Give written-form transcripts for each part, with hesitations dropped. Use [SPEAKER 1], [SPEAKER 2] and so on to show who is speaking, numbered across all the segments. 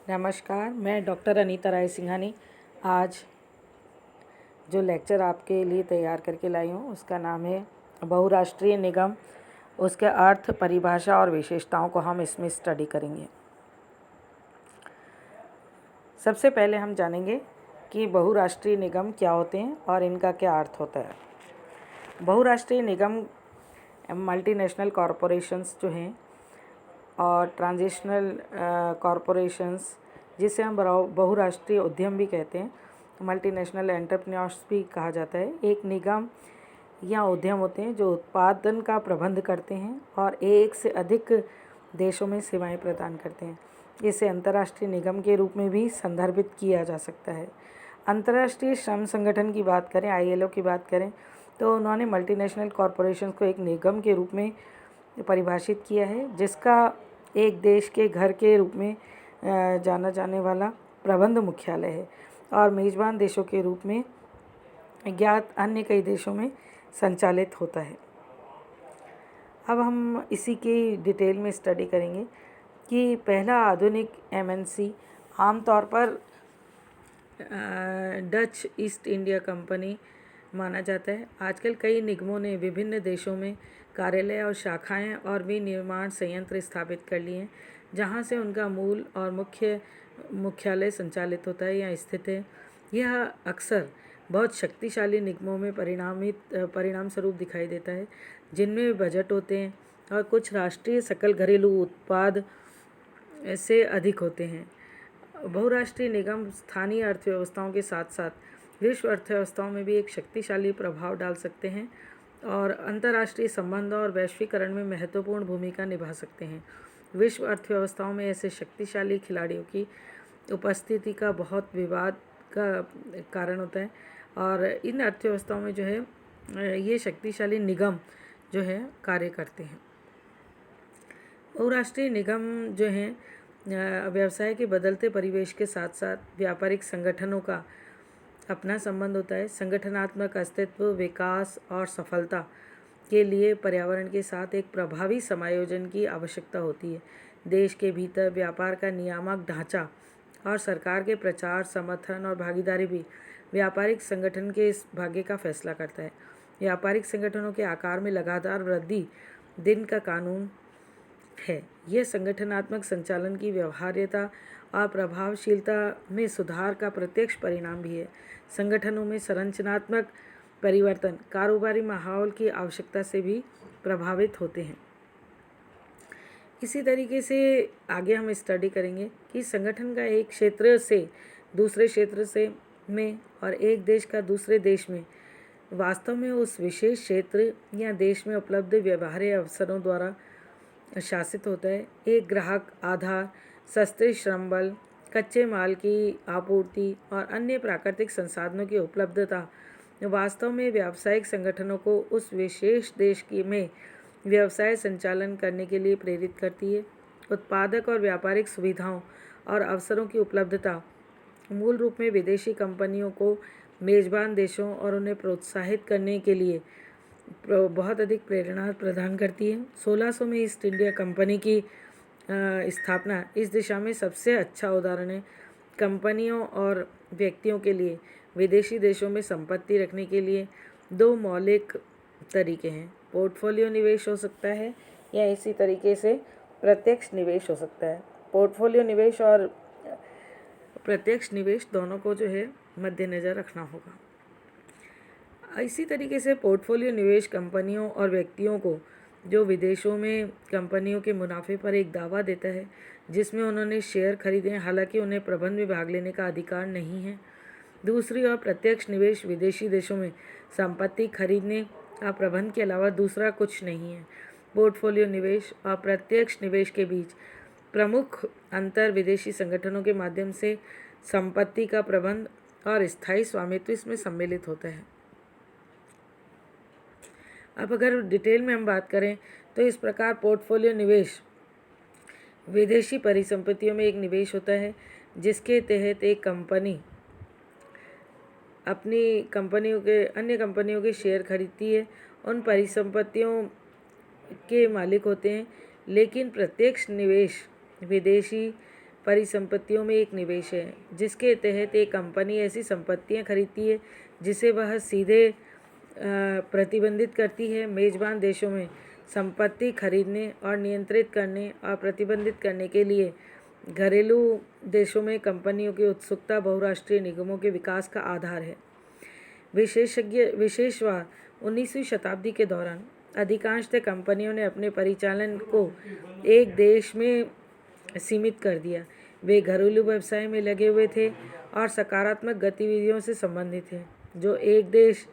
[SPEAKER 1] नमस्कार, मैं डॉक्टर अनीता राय सिंघानी। आज जो लेक्चर आपके लिए तैयार करके लाई हूँ उसका नाम है बहुराष्ट्रीय निगम, उसके अर्थ, परिभाषा और विशेषताओं को हम इसमें स्टडी करेंगे। सबसे पहले हम जानेंगे कि बहुराष्ट्रीय निगम क्या होते हैं और इनका क्या अर्थ होता है। बहुराष्ट्रीय निगम मल्टीनेशनल कॉरपोरेशंस जो हैं और ट्रांजिशनल कॉरपोरेशंस, जिसे हम बहुराष्ट्रीय उद्यम भी कहते हैं, मल्टीनेशनल एंटरप्रेन्योर्स भी कहा जाता है, एक निगम या उद्यम होते हैं जो उत्पादन का प्रबंध करते हैं और एक से अधिक देशों में सेवाएं प्रदान करते हैं। इसे अंतर्राष्ट्रीय निगम के रूप में भी संदर्भित किया जा सकता है। अंतर्राष्ट्रीय श्रम संगठन की बात करें, ILO की बात करें, तो उन्होंने मल्टीनेशनल कॉरपोरेशंस को एक निगम के रूप में परिभाषित किया है, जिसका एक देश के घर के रूप में जाना जाने वाला प्रबंध मुख्यालय है और मेज़बान देशों के रूप में ज्ञात अन्य कई देशों में संचालित होता है। अब हम इसी की डिटेल में स्टडी करेंगे कि पहला आधुनिक MNC आमतौर पर डच ईस्ट इंडिया कंपनी माना जाता है। आजकल कई निगमों ने विभिन्न देशों में कार्यालय और शाखाएं और विनिर्माण संयंत्र स्थापित कर लिए हैं, जहां से उनका मूल और मुख्यालय संचालित होता है या स्थित है। यह अक्सर बहुत शक्तिशाली निगमों में परिणाम स्वरूप दिखाई देता है, जिनमें बजट होते हैं और कुछ राष्ट्रीय सकल घरेलू उत्पाद से अधिक होते हैं। बहुराष्ट्रीय निगम स्थानीय अर्थव्यवस्थाओं के साथ साथ विश्व अर्थव्यवस्थाओं में भी एक शक्तिशाली प्रभाव डाल सकते हैं और अंतर्राष्ट्रीय संबंधों और वैश्वीकरण में महत्वपूर्ण भूमिका निभा सकते हैं। विश्व अर्थव्यवस्थाओं में ऐसे शक्तिशाली खिलाड़ियों की उपस्थिति का बहुत विवाद का कारण होता है और इन अर्थव्यवस्थाओं में जो है ये शक्तिशाली निगम जो है कार्य करते हैं। बहुराष्ट्रीय निगम जो हैं व्यवसाय के बदलते परिवेश के साथ साथ व्यापारिक संगठनों का अपना संबंध होता है। संगठनात्मक अस्तित्व, विकास और सफलता के लिए पर्यावरण के साथ एक प्रभावी समायोजन की आवश्यकता होती है। देश के भीतर व्यापार का नियामक ढांचा और सरकार के प्रचार, समर्थन और भागीदारी भी व्यापारिक संगठन के इस भाग्य का फैसला करता है। व्यापारिक संगठनों के आकार में लगातार वृद्धि दिन का कानून है। यह संगठनात्मक संचालन की व्यवहार्यता और प्रभावशीलता में सुधार का प्रत्यक्ष परिणाम भी है। संगठनों में संरचनात्मक परिवर्तन कारोबारी माहौल की आवश्यकता से भी प्रभावित होते हैं। इसी तरीके से आगे हम स्टडी करेंगे कि संगठन का एक क्षेत्र से दूसरे क्षेत्र से में और एक देश का दूसरे देश में वास्तव में उस विशेष क्षेत्र या देश में उपलब्ध व्यवहार्य अवसरों द्वारा शासित होता है। एक ग्राहक आधार, सस्ते श्रम बल, कच्चे माल की आपूर्ति और अन्य प्राकृतिक संसाधनों की उपलब्धता वास्तव में व्यावसायिक संगठनों को उस विशेष देश में व्यवसाय संचालन करने के लिए प्रेरित करती है। उत्पादक और व्यापारिक सुविधाओं और अवसरों की उपलब्धता मूल रूप में विदेशी कंपनियों को मेज़बान देशों और उन्हें प्रोत्साहित करने के लिए बहुत अधिक प्रेरणा प्रदान करती है। 1600 में ईस्ट इंडिया कंपनी की स्थापना इस दिशा में सबसे अच्छा उदाहरण है। कंपनियों और व्यक्तियों के लिए विदेशी देशों में संपत्ति रखने के लिए दो मौलिक तरीके हैं। पोर्टफोलियो निवेश हो सकता है या इसी तरीके से प्रत्यक्ष निवेश हो सकता है। पोर्टफोलियो निवेश और प्रत्यक्ष निवेश दोनों को जो है मद्देनज़र रखना होगा। इसी तरीके से पोर्टफोलियो निवेश कंपनियों और व्यक्तियों को जो विदेशों में कंपनियों के मुनाफे पर एक दावा देता है, जिसमें उन्होंने शेयर खरीदे, हालांकि उन्हें प्रबंध में भाग लेने का अधिकार नहीं है। दूसरी ओर प्रत्यक्ष निवेश विदेशी देशों में संपत्ति खरीदने और प्रबंध के अलावा दूसरा कुछ नहीं है। पोर्टफोलियो निवेश और प्रत्यक्ष निवेश के बीच प्रमुख अंतर विदेशी संगठनों के माध्यम से संपत्ति का प्रबंध और स्थायी स्वामित्व इसमें सम्मिलित होता है। अब अगर डिटेल में हम बात करें तो इस प्रकार पोर्टफोलियो निवेश विदेशी परिसंपत्तियों में एक निवेश होता है, जिसके तहत एक कंपनी अपनी अन्य कंपनियों के शेयर खरीदती है। उन परिसंपत्तियों के मालिक होते हैं, लेकिन प्रत्यक्ष निवेश विदेशी परिसंपत्तियों में एक निवेश है, जिसके तहत एक कंपनी ऐसी संपत्तियां खरीदती है जिसे वह सीधे प्रतिबंधित करती है। मेजबान देशों में संपत्ति खरीदने और नियंत्रित करने और प्रतिबंधित करने के लिए घरेलू देशों में कंपनियों की उत्सुकता बहुराष्ट्रीय निगमों के विकास का आधार है। विशेषतः 19वीं शताब्दी के दौरान अधिकांशतः कंपनियों ने अपने परिचालन को एक देश में सीमित कर दिया। वे घरेलू व्यवसाय में लगे हुए थे और सकारात्मक गतिविधियों से संबंधित थे जो एक देश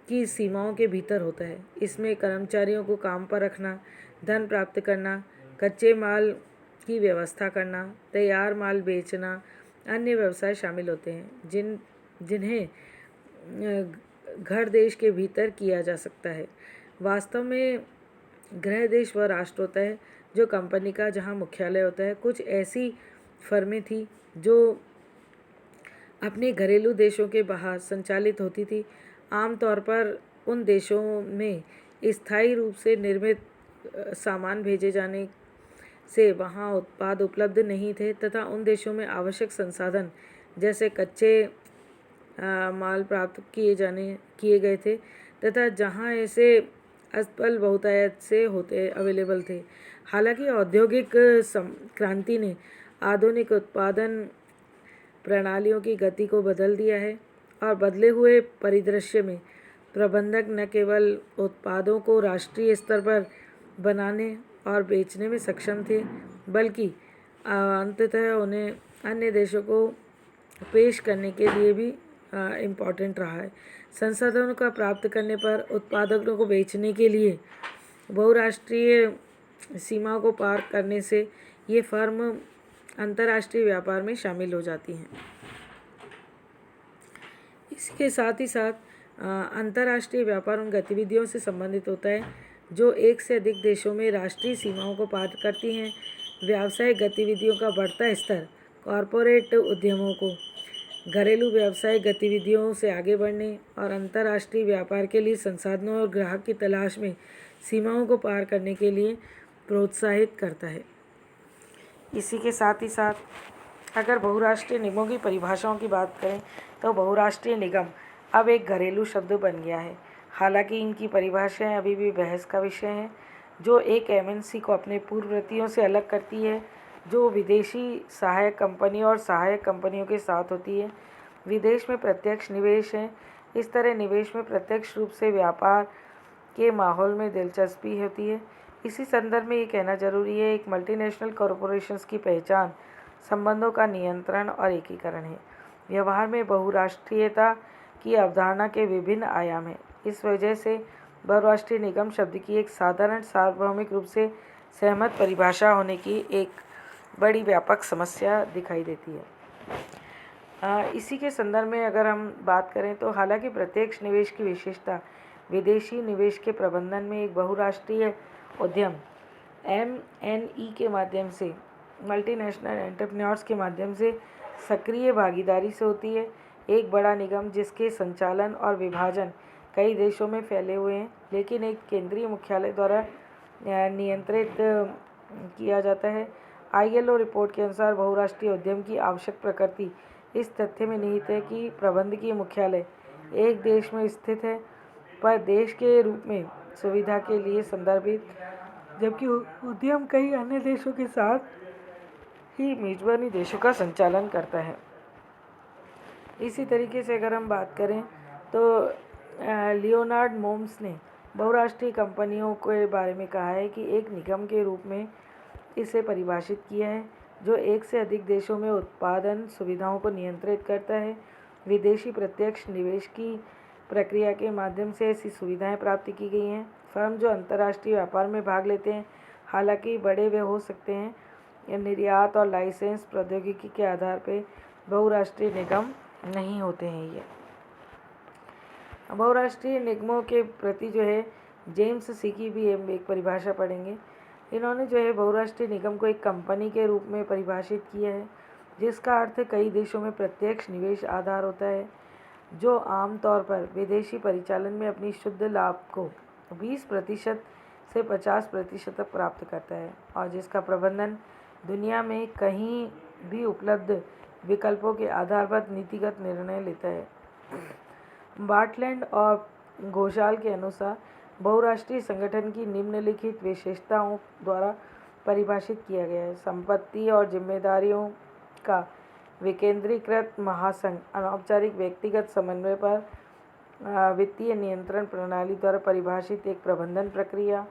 [SPEAKER 1] की सीमाओं के भीतर होता है। इसमें कर्मचारियों को काम पर रखना, धन प्राप्त करना, कच्चे माल की व्यवस्था करना, तैयार माल बेचना, अन्य व्यवसाय शामिल होते हैं जिन्हें घर देश के भीतर किया जा सकता है। वास्तव में गृह देश वह राष्ट्र होता है जो कंपनी का जहां मुख्यालय होता है। कुछ ऐसी फर्में थी जो अपने घरेलू देशों के बाहर संचालित होती थी। आमतौर पर उन देशों में स्थायी रूप से निर्मित सामान भेजे जाने से वहाँ उत्पाद उपलब्ध नहीं थे तथा उन देशों में आवश्यक संसाधन जैसे कच्चे माल प्राप्त किए गए थे तथा जहाँ ऐसे असफल बहुतायत से होते अवेलेबल थे। हालांकि औद्योगिक क्रांति ने आधुनिक उत्पादन प्रणालियों की गति को बदल दिया है और बदले हुए परिदृश्य में प्रबंधक न केवल उत्पादों को राष्ट्रीय स्तर पर बनाने और बेचने में सक्षम थे बल्कि अंततः उन्हें अन्य देशों को पेश करने के लिए भी इम्पॉर्टेंट रहा है। संसाधनों का प्राप्त करने पर उत्पादकों को बेचने के लिए बहुराष्ट्रीय सीमाओं को पार करने से ये फर्म अंतर्राष्ट्रीय व्यापार में शामिल हो जाती हैं। इसके साथ ही साथ अंतर्राष्ट्रीय व्यापार उन गतिविधियों से संबंधित होता है जो एक से अधिक देशों में राष्ट्रीय सीमाओं को पार करती हैं। व्यावसायिक गतिविधियों का बढ़ता स्तर कॉरपोरेट उद्यमों को घरेलू व्यावसायिक गतिविधियों से आगे बढ़ने और अंतर्राष्ट्रीय व्यापार के लिए संसाधनों और ग्राहक की तलाश में सीमाओं को पार करने के लिए प्रोत्साहित करता है। इसी के साथ ही साथ अगर बहुराष्ट्रीय निगमों की परिभाषाओं की बात करें तो बहुराष्ट्रीय निगम अब एक घरेलू शब्द बन गया है। हालांकि इनकी परिभाषाएं अभी भी बहस का विषय हैं। जो एक एमएनसी को अपने पूर्ववर्तियों से अलग करती है जो विदेशी सहायक कंपनी और सहायक कंपनियों के साथ होती है। विदेश में प्रत्यक्ष निवेश है। इस तरह निवेश में प्रत्यक्ष रूप से व्यापार के माहौल में दिलचस्पी होती है। इसी संदर्भ में ये कहना जरूरी है, एक मल्टीनेशनल कॉरपोरेशंस की पहचान संबंधों का नियंत्रण और एकीकरण है। व्यवहार में बहुराष्ट्रीयता की अवधारणा के विभिन्न आयाम हैं। इस वजह से बहुराष्ट्रीय निगम शब्द की एक साधारण सार्वभौमिक रूप से सहमत परिभाषा होने की एक बड़ी व्यापक समस्या दिखाई देती है। इसी के संदर्भ में अगर हम बात करें तो हालांकि प्रत्यक्ष निवेश की विशेषता विदेशी निवेश के प्रबंधन में एक बहुराष्ट्रीय उद्यम MNE के माध्यम से मल्टीनेशनल एंटरप्रेन्योर्स के माध्यम से सक्रिय भागीदारी से होती है। एक बड़ा निगम जिसके संचालन और विभाजन कई देशों में फैले हुए हैं लेकिन एक केंद्रीय मुख्यालय द्वारा नियंत्रित किया जाता है। ILO रिपोर्ट के अनुसार बहुराष्ट्रीय उद्यम की आवश्यक प्रकृति इस तथ्य में निहित है कि प्रबंधकीय मुख्यालय एक देश में स्थित है पर देश के रूप में सुविधा के लिए संदर्भित, जबकि उद्यम कई अन्य देशों के साथ ही मेजबानी देशों का संचालन करता है। इसी तरीके से अगर हम बात करें तो लियोनार्ड मोम्स ने बहुराष्ट्रीय कंपनियों के बारे में कहा है कि एक निगम के रूप में इसे परिभाषित किया है जो एक से अधिक देशों में उत्पादन सुविधाओं को नियंत्रित करता है। विदेशी प्रत्यक्ष निवेश की प्रक्रिया के माध्यम से ऐसी सुविधाएं प्राप्त की गई हैं। फर्म जो अंतर्राष्ट्रीय व्यापार में भाग लेते हैं हालांकि बड़े वे हो सकते हैं, निर्यात और लाइसेंस प्रौद्योगिकी के आधार पर बहुराष्ट्रीय निगम नहीं होते हैं। ये बहुराष्ट्रीय निगमों के प्रति जो है जेम्स सी की भी हम एक परिभाषा पढ़ेंगे। इन्होंने जो है बहुराष्ट्रीय निगम को एक कंपनी के रूप में परिभाषित किया है जिसका अर्थ कई देशों में प्रत्यक्ष निवेश आधार होता है जो आमतौर पर विदेशी परिचालन में अपनी शुद्ध लाभ को 20% से 50% तक प्राप्त करता है और जिसका प्रबंधन दुनिया में कहीं भी उपलब्ध विकल्पों के आधार पर नीतिगत निर्णय लेता है। बार्टलैंड और घोषाल के अनुसार बहुराष्ट्रीय संगठन की निम्नलिखित विशेषताओं द्वारा परिभाषित किया गया है। संपत्ति और जिम्मेदारियों का विकेंद्रीकृत महासंघ, अनौपचारिक व्यक्तिगत समन्वय पर वित्तीय नियंत्रण प्रणाली द्वारा परिभाषित एक प्रबंधन प्रक्रिया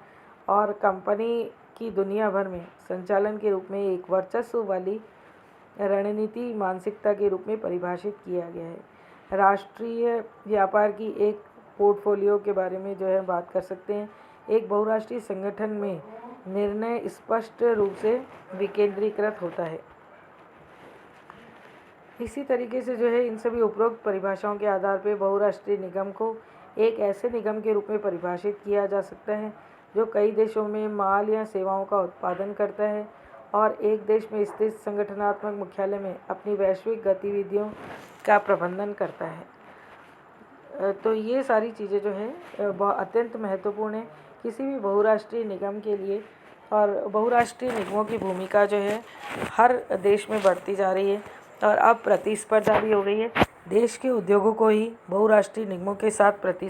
[SPEAKER 1] और कंपनी की दुनिया भर में संचालन के रूप में एक वर्चस्व वाली रणनीति मानसिकता के रूप में परिभाषित किया गया है। राष्ट्रीय व्यापार की एक पोर्टफोलियो के बारे में जो है बात कर सकते हैं। एक बहुराष्ट्रीय संगठन में निर्णय स्पष्ट रूप से विकेंद्रीकृत होता है। इसी तरीके से जो है इन सभी उपरोक्त परिभाषाओं के आधार पर बहुराष्ट्रीय निगम को एक ऐसे निगम के रूप में परिभाषित किया जा सकता है जो कई देशों में माल या सेवाओं का उत्पादन करता है और एक देश में स्थित संगठनात्मक मुख्यालय में अपनी वैश्विक गतिविधियों का प्रबंधन करता है। तो ये सारी चीज़ें जो है बहुत अत्यंत महत्वपूर्ण है किसी भी बहुराष्ट्रीय निगम के लिए, और बहुराष्ट्रीय निगमों की भूमिका जो है हर देश में बढ़ती जा रही है और अब प्रतिस्पर्धा भी हो गई है। देश के उद्योगों को ही बहुराष्ट्रीय निगमों के साथ प्रतिस्पर्धा